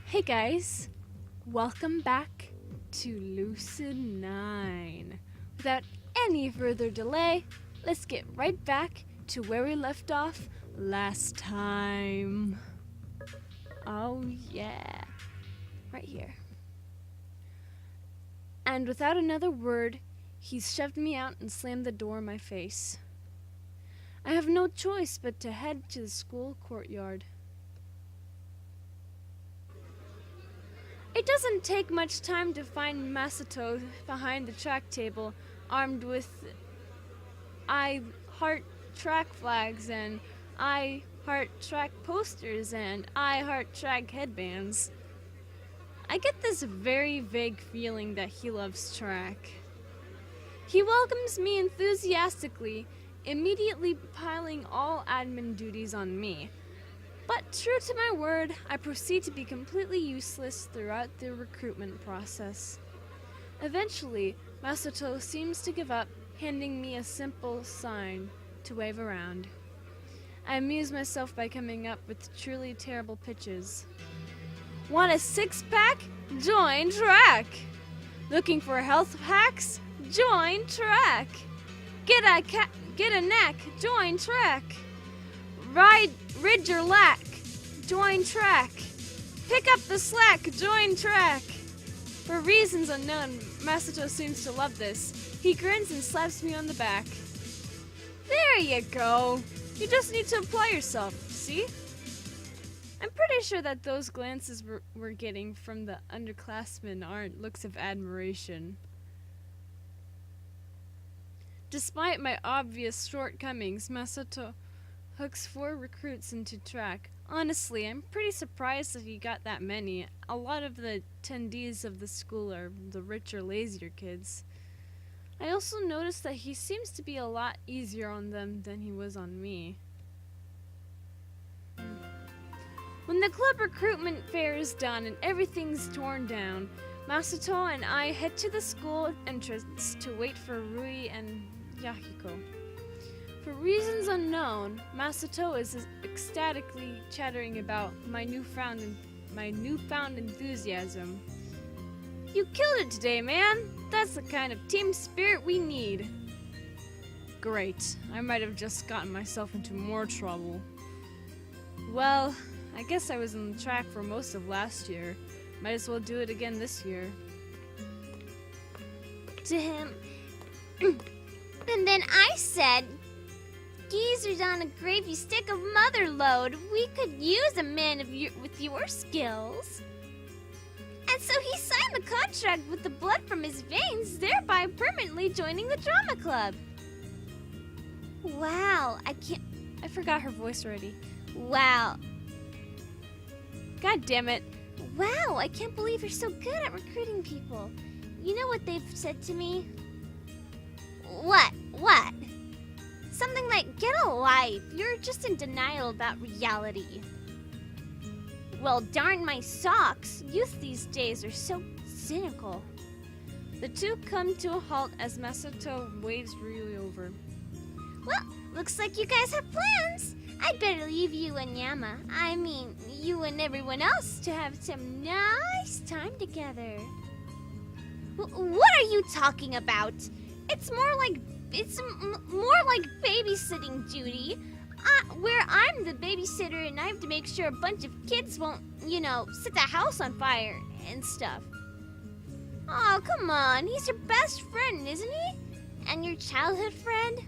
Hey guys, welcome back to Lucid9. Without any further delay, let's get right back to where we left off last time. Oh yeah, right here. And without another word, he shoved me out and slammed the door in my face. I have no choice but to head to the school courtyard. It doesn't take much time to find Masato behind the track table, armed with I Heart Track flags and I Heart Track posters and I Heart Track headbands. I get this very vague feeling that he loves track. He welcomes me enthusiastically, immediately piling all admin duties on me. But true to my word, I proceed to be completely useless throughout the recruitment process. Eventually, Masato seems to give up, handing me a simple sign to wave around. I amuse myself by coming up with truly terrible pitches. Want a six-pack? Join track! Looking for health hacks? Join track! Get a neck? Join track! Rid your lack, join track. Pick up the slack, join track. For reasons unknown, Masato seems to love this. He grins and slaps me on the back. There you go. You just need to apply yourself, see? I'm pretty sure that those glances we're getting from the underclassmen aren't looks of admiration. Despite my obvious shortcomings, Masato hooks 4 recruits into track. Honestly, I'm pretty surprised that he got that many. A lot of the attendees of the school are the richer, lazier kids. I also noticed that he seems to be a lot easier on them than he was on me. When the club recruitment fair is done and everything's torn down, Masato and I head to the school entrance to wait for Rui and Yahiko. For reasons unknown, Masato is ecstatically chattering about my newfound enthusiasm. You killed it today, man! That's the kind of team spirit we need. Great, I might have just gotten myself into more trouble. Well, I guess I was on the track for most of last year. Might as well do it again this year. To him, and then I said, geezers on a gravy stick of mother load. We could use a man with your skills. And so he signed the contract with the blood from his veins, thereby permanently joining the drama club. Wow, I forgot her voice already. Wow. God damn it. Wow, I can't believe you're so good at recruiting people. You know what they've said to me? What? Something like, get a life. You're just in denial about reality. Well, darn my socks. Youth these days are so cynical. The two come to a halt as Masato waves Rui over. Well, looks like you guys have plans. I'd better leave you and you and everyone else to have some nice time together. What are you talking about? It's more like babysitting duty, where I'm the babysitter and I have to make sure a bunch of kids won't, set the house on fire and stuff. Oh, come on. He's your best friend, isn't he? And your childhood friend?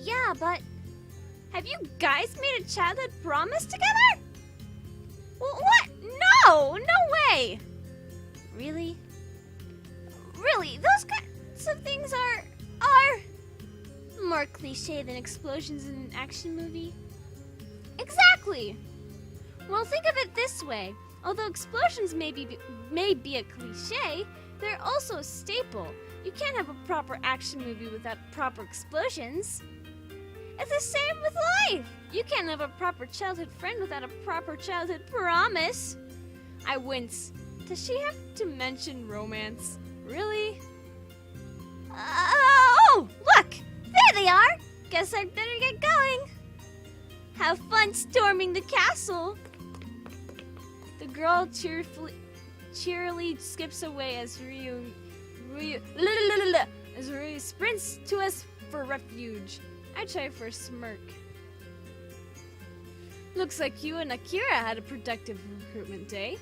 Yeah, but have you guys made a childhood promise together? What? No way. Really? Those kinds of things are more cliche than explosions in an action movie. Exactly. Well, think of it this way. Although explosions may be a cliche, they're also a staple. You can't have a proper action movie without proper explosions. It's the same with life. You can't have a proper childhood friend without a proper childhood promise. I wince. Does she have to mention romance? Really? Oh, look! There they are! Guess I'd better get going. Have fun storming the castle. The girl cheerily skips away as Ryu sprints to us for refuge. I try for a smirk. Looks like you and Akira had a productive recruitment day.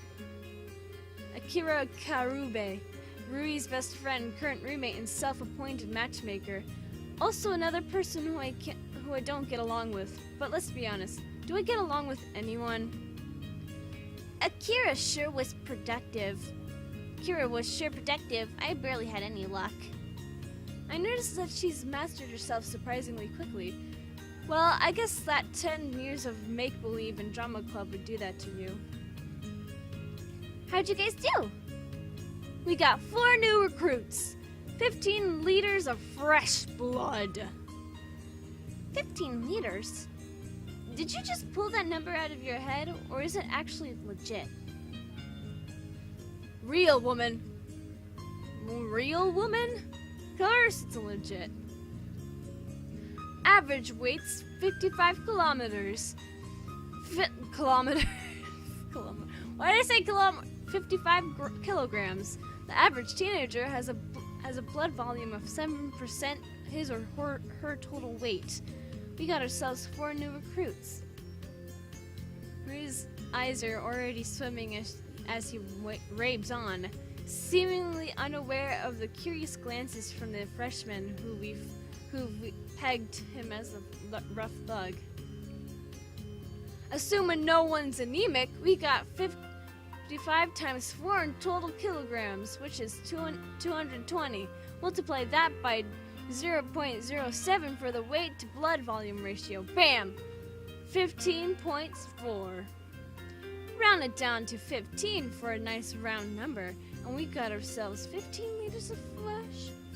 Akira Karube, Rui's best friend, current roommate, and self-appointed matchmaker. Also another person who I don't get along with. But let's be honest, do I get along with anyone? Akira sure was productive. I barely had any luck. I noticed that she's mastered herself surprisingly quickly. Well, I guess that 10 years of make-believe and drama club would do that to you. How'd you guys do? We got 4 new recruits. 15 liters of fresh blood. 15 liters? Did you just pull that number out of your head, or is it actually legit? Real woman. Real woman? Of course it's legit. Average weight's 55 kilometers. Kilometers. Why did I say 55 kilograms. The average teenager has a blood volume of 7% his or her total weight. We got ourselves 4 new recruits. Rui's eyes are already swimming as he raves on, seemingly unaware of the curious glances from the freshmen who pegged him as a rough thug. Assuming no one's anemic, we got 55 times 4 in total kilograms, which is 220. Multiply that by 0.07 for the weight to blood volume ratio. Bam! 15.4. Round it down to 15 for a nice round number, and we got ourselves 15 liters of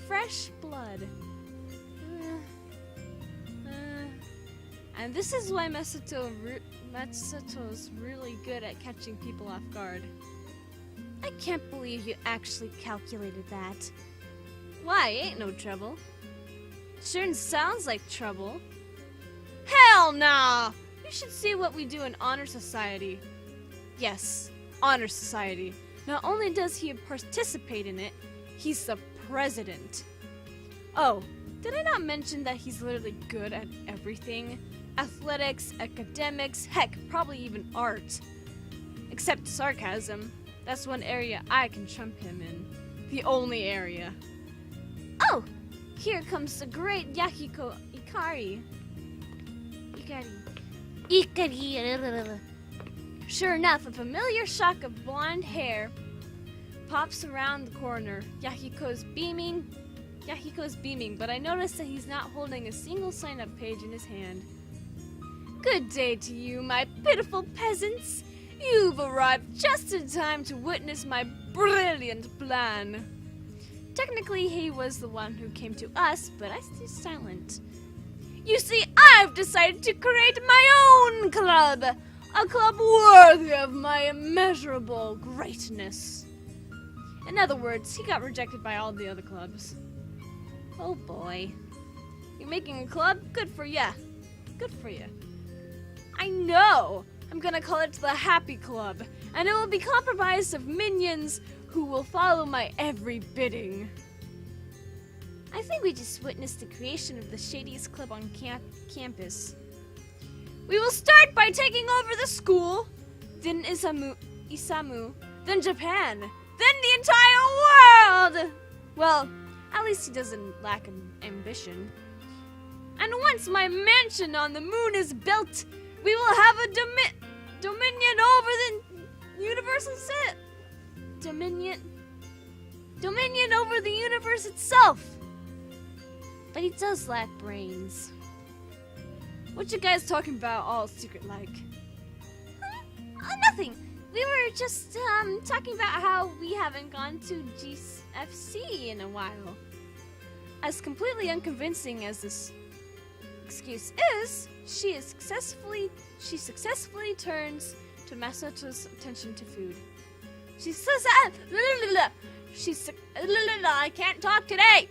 fresh blood. And this is why Masato's really good at catching people off guard. I can't believe you actually calculated that. Why? Ain't no trouble. Sure sounds like trouble. Hell nah! You should see what we do in Honor Society. Yes, Honor Society. Not only does he participate in it, he's the president. Oh, did I not mention that he's literally good at everything? Athletics, academics, heck, probably even art. Except sarcasm. That's one area I can trump him in. The only area. Oh! Here comes the great Yahiko Ikari. Ikari. Sure enough, a familiar shock of blonde hair pops around the corner. Yahiko's beaming, but I notice that he's not holding a single sign-up page in his hand. Good day to you, my pitiful peasants. You've arrived just in time to witness my brilliant plan. Technically, he was the one who came to us, but I stay silent. You see, I've decided to create my own club. A club worthy of my immeasurable greatness. In other words, he got rejected by all the other clubs. Oh boy. You're making a club? Good for ya. Good for ya. I know! I'm gonna call it the Happy Club, and it will be comprised of minions who will follow my every bidding. I think we just witnessed the creation of the shadiest club on campus. We will start by taking over the school, then Isamu, then Japan, then the entire world! Well, at least he doesn't lack ambition. And once my mansion on the moon is built, we will have a dominion over the universal dominion over the universe itself. But he does lack brains. What you guys talking about all secret like? Nothing. We were just talking about how we haven't gone to GFC in a while. As completely unconvincing as this excuse is, she successfully turns to Masato's attention to food. She says, I can't talk today.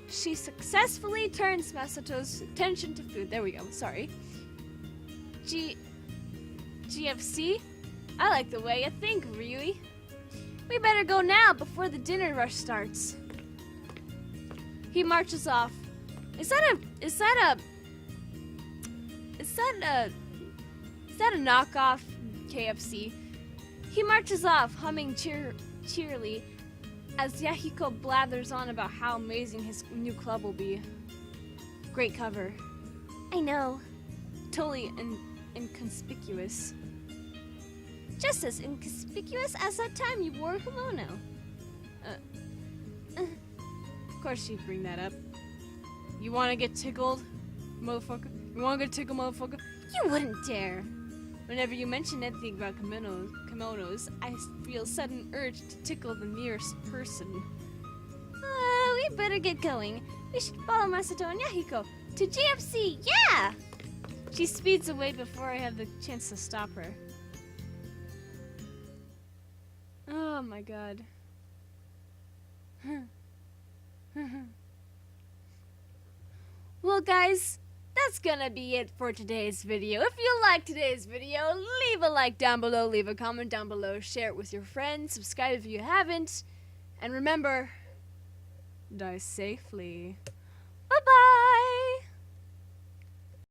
She successfully turns Masato's attention to food. There we go. Sorry. GFC? I like the way you think, Ryui. We better go now before the dinner rush starts. He marches off. Is that a knockoff KFC? He marches off, humming cheerily, as Yahiko blathers on about how amazing his new club will be. Great cover. I know. Totally inconspicuous. Just as inconspicuous as that time you wore a kimono. Of course she'd bring that up. You wanna get tickled, motherfucker? You wanna get tickled, motherfucker? You wouldn't dare. Whenever you mention anything about kimonos, I feel a sudden urge to tickle the nearest person. We better get going. We should follow Masato and Yahiko to GFC, yeah! She speeds away before I have the chance to stop her. Oh my god. Well guys, that's gonna be it for today's video. If you liked today's video, leave a like down below, leave a comment down below, share it with your friends, subscribe if you haven't, and remember, die safely. Bye-bye!